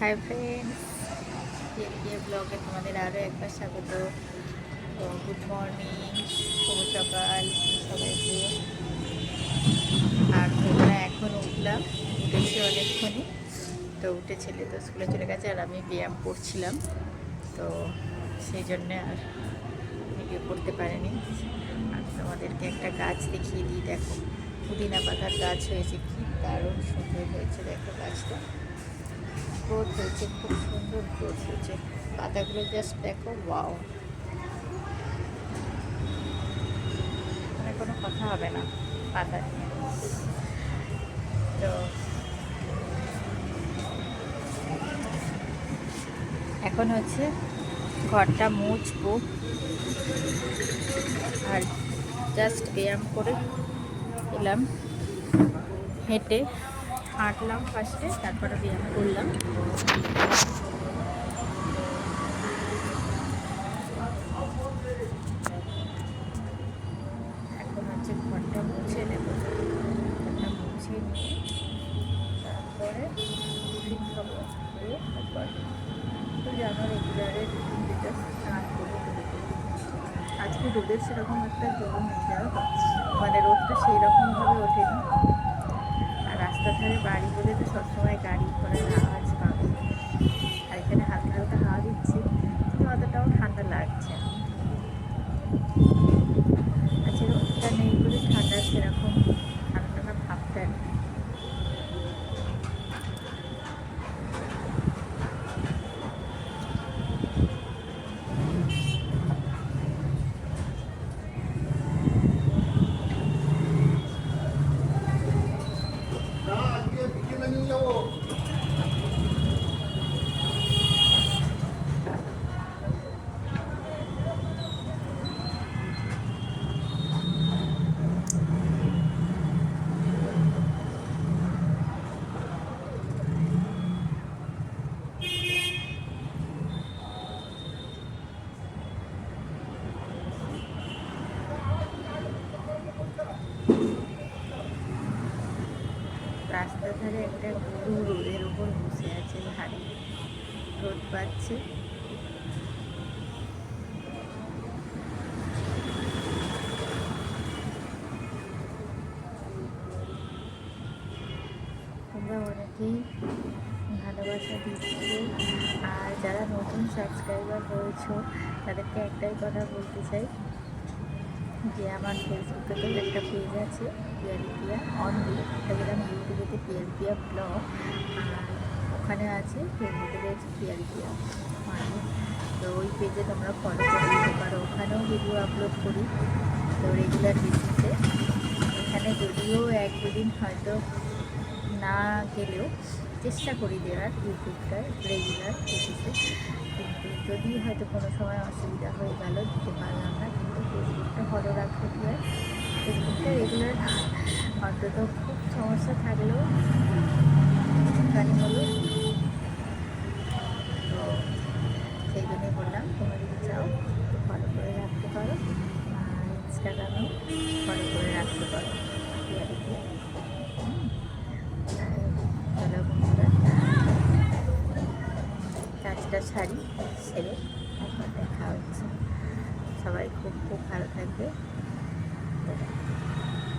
Hi friends, কে ব্লগে তোমাদের আরও একবার স্বাগত। তো গুড মর্নিং, শুভ সকাল সবাইকে। আর তোমরা এখন উঠলাম, উঠেছি অনেকক্ষণই। তো উঠে ছেলে তো স্কুলে চলে গেছে, আর আমি ব্যায়াম করছিলাম, তো সেই জন্যে আর ভিডিও করতে পারিনি। আর তোমাদেরকে একটা গাছ দেখিয়ে দিই, দেখো পুদিনা পাতার গাছ হয়েছে, কি দারুণ সুন্দর হয়েছে। দেখো গাছটা গ্রোথ হয়েছে, খুব সুন্দর গ্রোথ হয়েছে। পাতাগুলো জাস্ট দেখো, ওয়াও, মানে কোনো কথা হবে না পাতা নিয়ে। তো এখন হচ্ছে ঘরটা মুছবো, আর জাস্ট ব্যায়াম করে এলাম, হেঁটে হাঁটলাম ফার্স্টে, তারপরে ব্যায়াম করলাম। এখন হচ্ছে ঘরটা মুছে নেব, ঘরটা মুছে নিয়ে তারপরে টিফিন খাবো। তারপর তো জানো রেগুলারের রুটিন যেটা, স্নান করে আজকে রোদের সেরকম একটা জোর নেই, জানো তো, মানে রোদটা সেই রকমভাবে ওঠেনি। আর রাস্তার ধারে বাড়ি বলে তো সবসময় গাড়ি ঘোড়ার আওয়াজ পাবে, আর এখানে হালকা হালকা হাওয়া দিচ্ছে, কিন্তু অতটাও ঠান্ডা লাগছে না। আজকে রোদটা নেই বলে ঠান্ডা সেরকম ঠান্ডা ঠান্ডা ভাবটা নেই। রাস্তার ধারে একটা গরু রোদের উপর বসে আছে, ভারী রোদ পাচ্ছে। তোমরা অনেকেই ভালোবাসা দিচ্ছ, আর যারা নতুন সাবস্ক্রাইবার হয়েছো তাদেরকে একটাই কথা বলতে চাই, যে আমার ফেসবুকে তো একটা পেজ আছে পিয়ালিপিয়া অনলি, এটাকে আমি ইউটিউবেতে পিয়ালিপিয়া ব্লগ, আর ওখানে আছে ফেসবুকে রয়েছে পিয়ালিপিয়া মানে। তো ওই পেজে তোমরা ফলো করে দিতে পারো, ওখানেও ভিডিও আপলোড করি তো রেগুলার বেসিসে। এখানে যদিও এক দুদিন হয়তো না গেলেও চেষ্টা করি দেওয়ার ইউটিউবটা রেগুলার বেসিসে, কিন্তু যদি হয়তো কোনো সময় অসুবিধা হয়ে গেল দিতে পারলাম না, কিন্তু ফেসবুকটা ফলো রাখতে কি হয়, ফেসবুকটা রেগুলার অন্তত খুব সমস্যা থাকলেও একটুখানি হলো। তো সেই জন্যই বললাম, তোমরা যদি চাও তো ফলো করে রাখতে পারো, আর ইনস্টাগ্রামেও ফলো করে রাখতে পারো। চলো বন্ধুরা, কাজটা সারি, সেরে তারপর দেখা হচ্ছে। সবাই খুব খুব ভালো থাকবে।